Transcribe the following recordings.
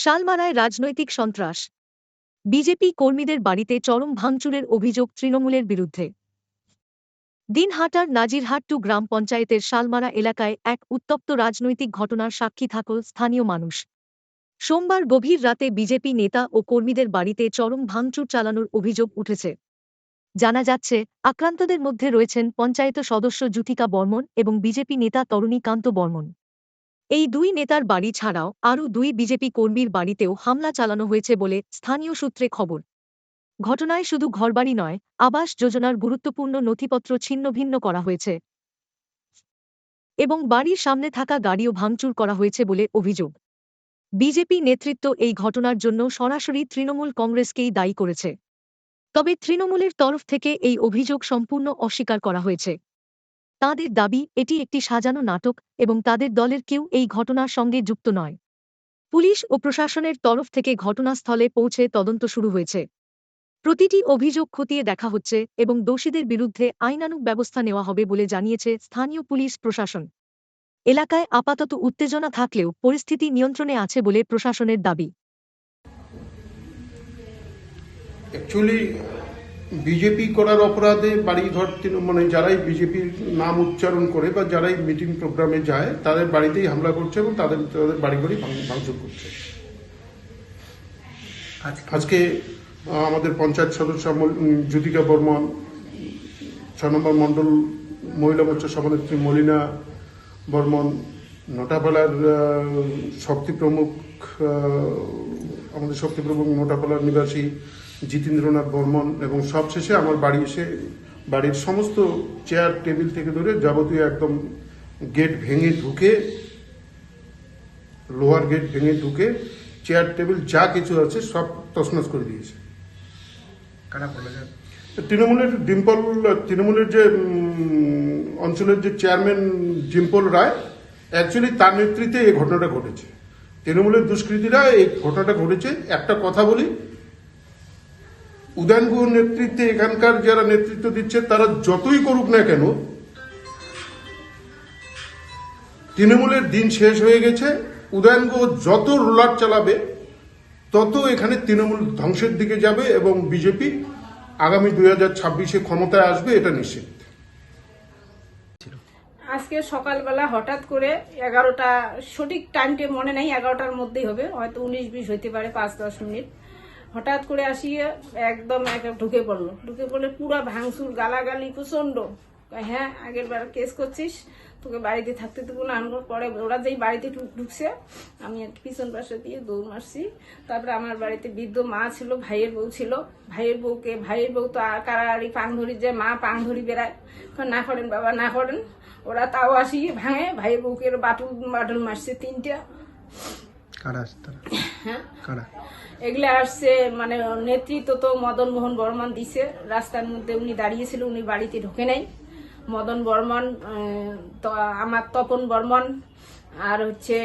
শালমারায় রাজনৈতিক সন্ত্রাস। বিজেপি কর্মীদের বাড়িতে চরম ভাঙচুরের অভিযোগ তৃণমূলের বিরুদ্ধে। দিনহাটার নাজিরহাট টু গ্রাম পঞ্চায়েতের শালমারা এলাকায় এক উত্তপ্ত রাজনৈতিক ঘটনার সাক্ষী থাকল স্থানীয় মানুষ। সোমবার গভীর রাতে বিজেপি নেতা ও কর্মীদের বাড়িতে চরম ভাঙচুর চালানোর অভিযোগ উঠেছে। জানা যাচ্ছে, আক্রান্তদের মধ্যে রয়েছেন পঞ্চায়েত সদস্য জ্যোতিকা বর্মন এবং বিজেপি নেতা তরুণী কান্ত বর্মন। এই দুই নেতার বাড়ি ছাড়াও আরও দুই বিজেপি কর্মীর বাড়িতেও হামলা চালানো হয়েছে বলে স্থানীয় সূত্রে খবর। ঘটনায় শুধু ঘরবাড়ি নয়, আবাস যোজনার গুরুত্বপূর্ণ নথিপত্র ছিন্নভিন্ন করা হয়েছে এবং বাড়ির সামনে থাকা গাড়িও ভাঙচুর করা হয়েছে বলে অভিযোগ। বিজেপি নেতৃত্ব এই ঘটনার জন্য সরাসরি তৃণমূল কংগ্রেসকেই দায়ী করেছে। তবে তৃণমূলের তরফ থেকে এই অভিযোগ সম্পূর্ণ অস্বীকার করা হয়েছে। তাঁদের দাবি, এটি একটি সাজানো নাটক এবং তাদের দলের কেউ এই ঘটনার সঙ্গে যুক্ত নয়। পুলিশ ও প্রশাসনের তরফ থেকে ঘটনাস্থলে পৌঁছে তদন্ত শুরু হয়েছে। প্রতিটি অভিযোগ খতিয়ে দেখা হচ্ছে এবং দোষীদের বিরুদ্ধে আইনানুগ ব্যবস্থা নেওয়া হবে বলে জানিয়েছে স্থানীয় পুলিশ প্রশাসন। এলাকায় আপাতত উত্তেজনা থাকলেও পরিস্থিতি নিয়ন্ত্রণে আছে বলে প্রশাসনের দাবি। অ্যাকচুয়ালি বিজেপি করার অপরাধে বাড়িঘর মানে যারাই বিজেপির নাম উচ্চারণ করে বা যারাই মিটিং প্রোগ্রামে যায় তাদের বাড়িতেই হামলা করছে এবং তাদের বাড়িঘরই ভাঙচুর করছে। আজকে আমাদের পঞ্চায়েত সদস্য জ্যোতিকা বর্মন, 6 নম্বর মণ্ডল মহিলা মোর্চা সভানেত্রী মলিনা বর্মন, নোটাপালার শক্তিপ্রমুখ আমাদের শক্তিপ্রমুখ নোটাপালার নিবাসী জিতেন্দ্রনাথ বর্মন এবং সবশেষে আমার বাড়ি এসে বাড়ির সমস্ত চেয়ার টেবিল থেকে ধরে যাবতীয় একদম গেট ভেঙে ঢুকে, লোহার গেট ভেঙে ঢুকে চেয়ার টেবিল যা কিছু আছে সব তছনছ করে দিয়েছে। তৃণমূলের যে অঞ্চলের যে চেয়ারম্যান ডিম্পল রায়, অ্যাকচুয়ালি তার নেতৃত্বে এই ঘটনাটা ঘটেছে। তৃণমূলের দুষ্কৃতীরা এই ঘটনাটা ঘটেছে। একটা কথা বলি, উদয়ন গুহর নেতৃত্বে এখানকার যারা নেতৃত্ব দিচ্ছে তারা যতই করুক না কেন, তৃণমূলের দিন শেষ হয়ে গেছে। উদয়ন গুহ যত রোলার চালাবে তত এখানে তৃণমূল ধ্বংসের দিকে যাবে এবং বিজেপি আগামী 2026-এ ক্ষমতায় আসবে, এটা নিশ্চিত। আজকে সকালবেলা হঠাৎ করে 11টা, সঠিক টাইমটা মনে নাই, 11টার মধ্যেই হবে, হয়তো 19-20 হইতে পারে, 5-10 মিনিট। হঠাৎ করে আসিয়ে একদম ঢুকে পড়লে পুরো ভাঙচুর, গালাগালি প্রচন্ড। হ্যাঁ, আগের বার কেস করছিস, তোকে বাড়িতে থাকতে দেবো না। আনবার পরে ওরা যেই বাড়িতে ঢুকছে, আমি পিছন পাশে দিয়ে দৌড় মারছি। তারপরে আমার বাড়িতে বৃদ্ধ মা ছিল, ভাইয়ের বউ ছিল। ভাইয়ের বউ তো কারাড়ি পাং ধরি, যে মা পাং ধরি বেড়ায়, না করেন বাবা না করেন। ওরা তাও আসিয়ে ভাঙে, ভাইয়ের বউকে বাটুল মারছে 3টা। হ্যাঁ, এগুলো আসছে মানে নেতৃত্ব তো মদন মোহন বর্মন দিছে। রাস্তার মধ্যে উনি দাঁড়িয়েছিল, উনি বাড়িতে ঢোকে নাই। মদন বর্মন, আমার তপন বর্মন, আর হচ্ছে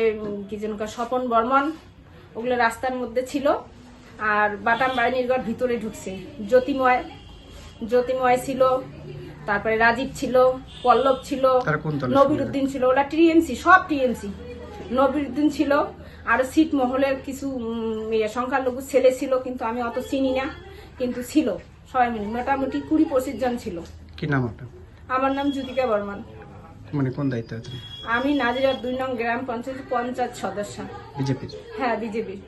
কি যেন স্বপন বর্মন, ওগুলো রাস্তার মধ্যে ছিল। আর বাটাম বাড়ির ঘর ভিতরে ঢুকছে। জ্যোতিময় ছিল, তারপরে রাজীব ছিল, পল্লব ছিল, নবিরুদ্দিন ছিল। ওরা টিএমসি, সব টিএমসি। নবিরুদ্দিন ছিল, আর সিট মহলের কিছু সংখ্যালঘু ছেলে ছিল, কিন্তু আমি অত চিনি না, কিন্তু ছিল সবাই মিলে মোটামুটি 20-25 জন ছিল। কি নাম আপনার? আমার নাম জ্যোতিকা বর্মন। মানে কোন দায়িত্বে আছেন? আমি নাজিরহাট 2 নং গ্রাম পঞ্চায়েত সদস্য। বিজেপির? হ্যাঁ, বিজেপির।